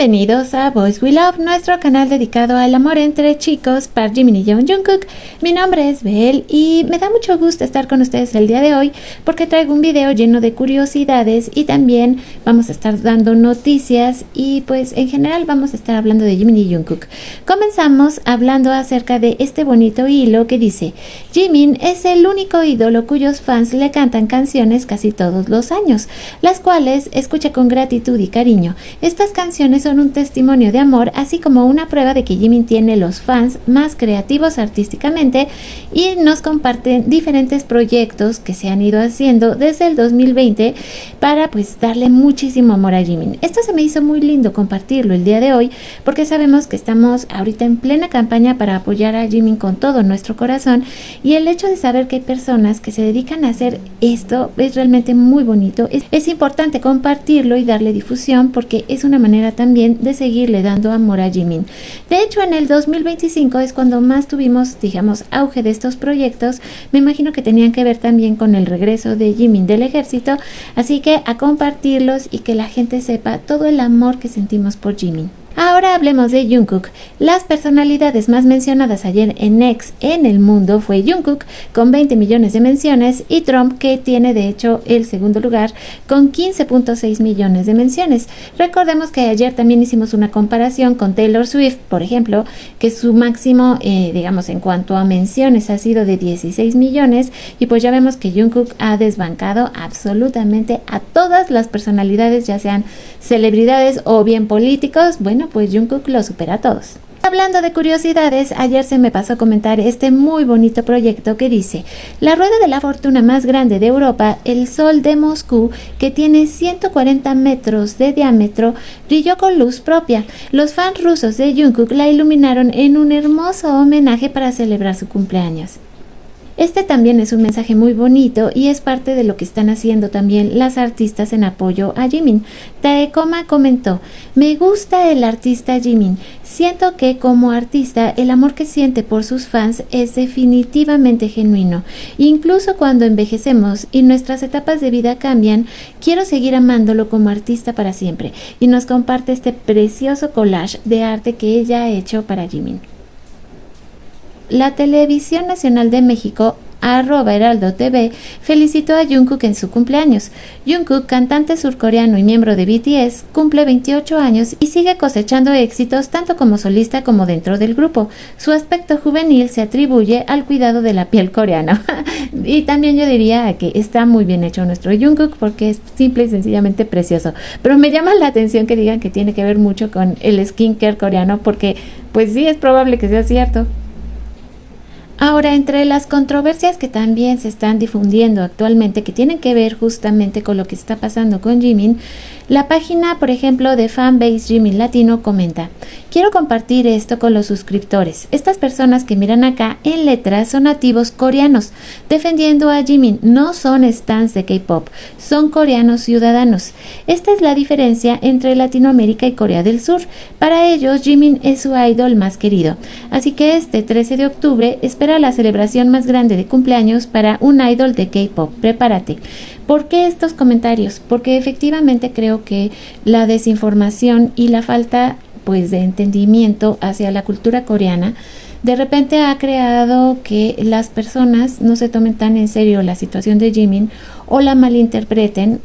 Bienvenidos a Boys We Love, nuestro canal dedicado al amor entre chicos par Jimin y Jungkook. Mi nombre es Belle y me da mucho gusto estar con ustedes el día de hoy porque traigo un video lleno de curiosidades y también vamos a estar dando noticias y pues en general vamos a estar hablando de Jimin y Jungkook. Comenzamos hablando acerca de este bonito hilo que dice: Jimin es el único ídolo cuyos fans le cantan canciones casi todos los años, las cuales escucha con gratitud y cariño. Estas canciones son un testimonio de amor, así como una prueba de que Jimin tiene los fans más creativos artísticamente y nos comparten diferentes proyectos que se han ido haciendo desde el 2020 para pues darle muchísimo amor a Jimin. Esto se me hizo muy lindo compartirlo el día de hoy porque sabemos que estamos ahorita en plena campaña para apoyar a Jimin con todo nuestro corazón, y el hecho de saber que hay personas que se dedican a hacer esto es realmente muy bonito. Es importante compartirlo y darle difusión porque es una manera también de seguirle dando amor a Jimin. De hecho, en el 2025 es cuando más tuvimos, digamos, auge de estos proyectos. Me imagino que tenían que ver también con el regreso de Jimin del ejército, así que a compartirlos y que la gente sepa todo el amor que sentimos por Jimin. Ahora hablemos de Jungkook. Las personalidades más mencionadas ayer en X en el mundo fue Jungkook con 20 millones de menciones y Trump, que tiene de hecho el segundo lugar con 15.6 millones de menciones. Recordemos que ayer también hicimos una comparación con Taylor Swift, por ejemplo, que su máximo, digamos, en cuanto a menciones ha sido de 16 millones, y pues ya vemos que Jungkook ha desbancado absolutamente a todas las personalidades, ya sean celebridades o bien políticos. Bueno, pues Jungkook lo supera a todos. Hablando de curiosidades, ayer se me pasó a comentar este muy bonito proyecto que dice: la rueda de la fortuna más grande de Europa, el Sol de Moscú, que tiene 140 metros de diámetro, brilló con luz propia. Los fans rusos de Jungkook la iluminaron en un hermoso homenaje para celebrar su cumpleaños. Este también es un mensaje muy bonito y es parte de lo que están haciendo también las artistas en apoyo a Jimin. Taekoma comentó: me gusta el artista Jimin, siento que como artista el amor que siente por sus fans es definitivamente genuino. Incluso cuando envejecemos y nuestras etapas de vida cambian, quiero seguir amándolo como artista para siempre. Y nos comparte este precioso collage de arte que ella ha hecho para Jimin. La Televisión Nacional de México, @Heraldo TV, felicitó a Jungkook en su cumpleaños. Jungkook, cantante surcoreano y miembro de BTS, cumple 28 años y sigue cosechando éxitos tanto como solista como dentro del grupo. Su aspecto juvenil se atribuye al cuidado de la piel coreana. Y también yo diría que está muy bien hecho nuestro Jungkook porque es simple y sencillamente precioso. Pero me llama la atención que digan que tiene que ver mucho con el skincare coreano, porque pues sí, es probable que sea cierto. Ahora, entre las controversias que también se están difundiendo actualmente, que tienen que ver justamente con lo que está pasando con Jimin, la página, por ejemplo, de Fanbase Jimin Latino comenta: quiero compartir esto con los suscriptores. Estas personas que miran acá en letras son nativos coreanos, defendiendo a Jimin. No son stans de K-pop, son coreanos ciudadanos. Esta es la diferencia entre Latinoamérica y Corea del Sur. Para ellos, Jimin es su idol más querido. Así que este 13 de octubre espera la celebración más grande de cumpleaños para un idol de K-pop. Prepárate. ¿Por qué estos comentarios? Porque efectivamente creo que la desinformación y la falta pues de entendimiento hacia la cultura coreana de repente ha creado que las personas no se tomen tan en serio la situación de Jimin o la malinterpreten,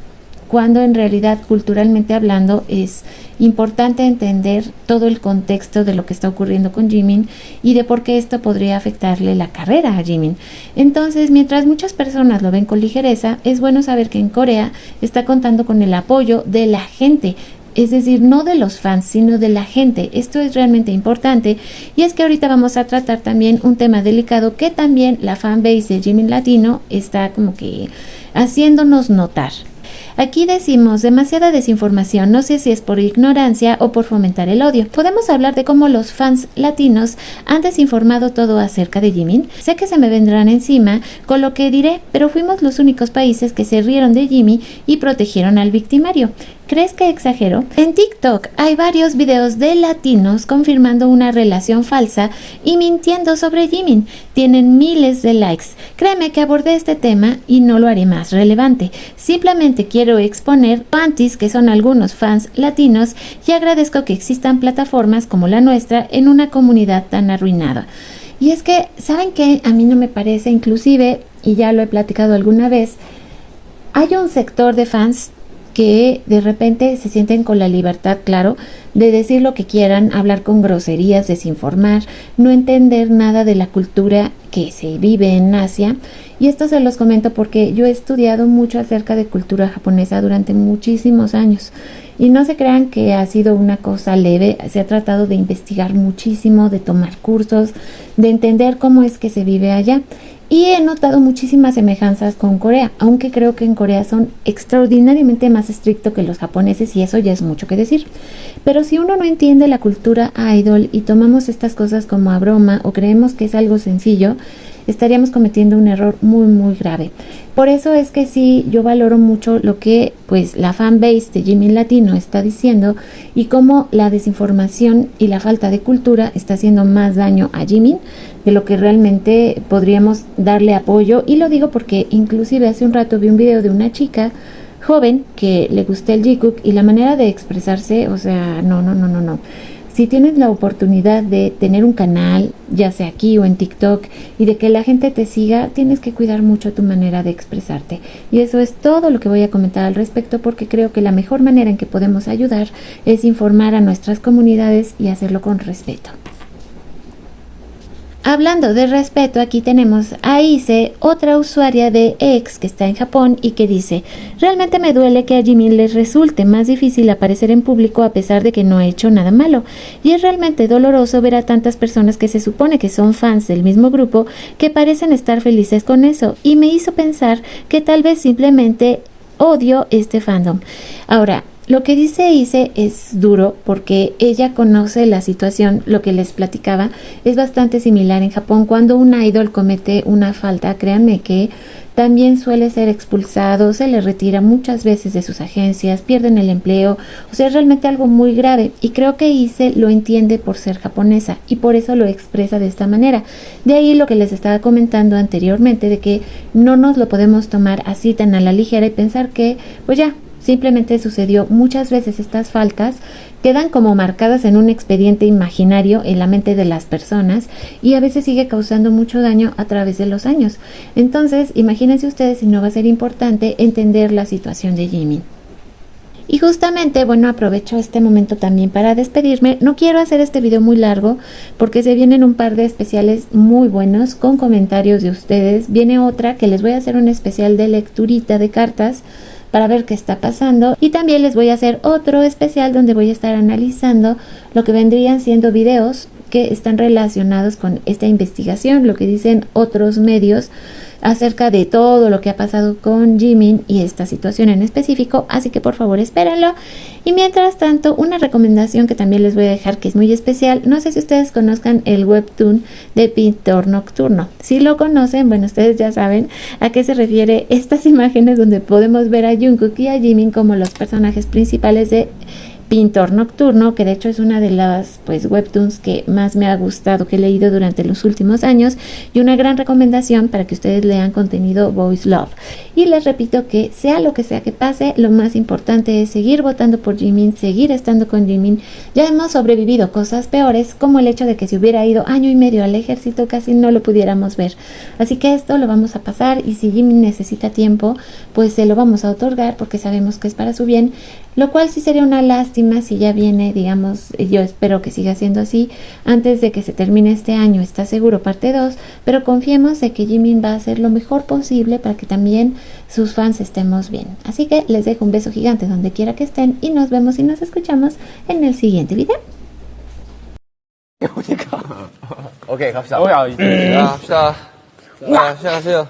cuando en realidad, culturalmente hablando, es importante entender todo el contexto de lo que está ocurriendo con Jimin y de por qué esto podría afectarle la carrera a Jimin. Entonces, mientras muchas personas lo ven con ligereza, es bueno saber que en Corea está contando con el apoyo de la gente. Es decir, no de los fans, sino de la gente. Esto es realmente importante, y es que ahorita vamos a tratar también un tema delicado que también la fanbase de Jimin Latino está como que haciéndonos notar. Aquí decimos demasiada desinformación, no sé si es por ignorancia o por fomentar el odio. Podemos hablar de cómo los fans latinos han desinformado todo acerca de Jimin. Sé que se me vendrán encima con lo que diré, pero fuimos los únicos países que se rieron de Jimin y protegieron al victimario. ¿Crees que exagero? En TikTok hay varios videos de latinos confirmando una relación falsa y mintiendo sobre Jimin. Tienen miles de likes. Créeme que abordé este tema y no lo haré más relevante. Simplemente quiero quiero exponer antis que son algunos fans latinos y agradezco que existan plataformas como la nuestra en una comunidad tan arruinada. Y es que, ¿saben qué? A mí no me parece, inclusive, y ya lo he platicado alguna vez, hay un sector de fans que de repente se sienten con la libertad, claro, de decir lo que quieran, hablar con groserías, desinformar, no entender nada de la cultura que se vive en Asia. Y esto se los comento porque yo he estudiado mucho acerca de cultura japonesa durante muchísimos años. Y no se crean que ha sido una cosa leve, se ha tratado de investigar muchísimo, de tomar cursos, de entender cómo es que se vive allá. Y he notado muchísimas semejanzas con Corea, aunque creo que en Corea son extraordinariamente más estrictos que los japoneses y eso ya es mucho que decir. Pero si uno no entiende la cultura idol y tomamos estas cosas como a broma o creemos que es algo sencillo, estaríamos cometiendo un error muy muy grave. Por eso es que sí, yo valoro mucho lo que pues la fanbase de Jimin Latino está diciendo y cómo la desinformación y la falta de cultura está haciendo más daño a Jimin de lo que realmente podríamos darle apoyo. Y lo digo porque inclusive hace un rato vi un video de una chica joven que le gusta el Jikook y la manera de expresarse, o sea, no. Si tienes la oportunidad de tener un canal, ya sea aquí o en TikTok, y de que la gente te siga, tienes que cuidar mucho tu manera de expresarte. Y eso es todo lo que voy a comentar al respecto, porque creo que la mejor manera en que podemos ayudar es informar a nuestras comunidades y hacerlo con respeto. Hablando de respeto, aquí tenemos a Ise, otra usuaria de X que está en Japón y que dice: realmente me duele que a Jimin les resulte más difícil aparecer en público a pesar de que no ha hecho nada malo. Y es realmente doloroso ver a tantas personas que se supone que son fans del mismo grupo que parecen estar felices con eso. Y me hizo pensar que tal vez simplemente odio este fandom. Ahora, lo que dice Ise es duro porque ella conoce la situación, lo que les platicaba, es bastante similar en Japón. Cuando un idol comete una falta, créanme que también suele ser expulsado, se le retira muchas veces de sus agencias, pierden el empleo, o sea, es realmente algo muy grave. Y creo que Ise lo entiende por ser japonesa y por eso lo expresa de esta manera. De ahí lo que les estaba comentando anteriormente, de que no nos lo podemos tomar así tan a la ligera y pensar que, pues ya, simplemente sucedió. Muchas veces estas faltas quedan como marcadas en un expediente imaginario en la mente de las personas y a veces sigue causando mucho daño a través de los años. Entonces, imagínense ustedes si no va a ser importante entender la situación de Jimin. Y justamente, bueno, aprovecho este momento también para despedirme. No quiero hacer este video muy largo porque se vienen un par de especiales muy buenos con comentarios de ustedes. Viene otra que les voy a hacer un especial de lecturita de cartas para ver qué está pasando, y también les voy a hacer otro especial donde voy a estar analizando lo que vendrían siendo videos que están relacionados con esta investigación, lo que dicen otros medios acerca de todo lo que ha pasado con Jimin y esta situación en específico, así que por favor espérenlo. Y mientras tanto, una recomendación que también les voy a dejar que es muy especial. No sé si ustedes conozcan el webtoon de Pintor Nocturno. Si lo conocen, bueno, ustedes ya saben a qué se refiere estas imágenes donde podemos ver a Jungkook y a Jimin como los personajes principales de Pintor Nocturno, que de hecho es una de las webtoons que más me ha gustado, que he leído durante los últimos años, y una gran recomendación para que ustedes lean contenido Boys Love. Y les repito que sea lo que sea que pase, lo más importante es seguir votando por Jimin, seguir estando con Jimin. Ya hemos sobrevivido cosas peores, como el hecho de que si hubiera ido año y medio al ejército casi no lo pudiéramos ver. Así que esto lo vamos a pasar, y si Jimin necesita tiempo, pues se lo vamos a otorgar porque sabemos que es para su bien, lo cual sí sería una lástima si ya viene, digamos, yo espero que siga siendo así antes de que se termine este año, está seguro parte 2, pero confiemos de que Jimin va a hacer lo mejor posible para que también sus fans estemos bien. Así que les dejo un beso gigante donde quiera que estén y nos vemos y nos escuchamos en el siguiente video. 오케이 갑시다. 갑시다. 시작하세요.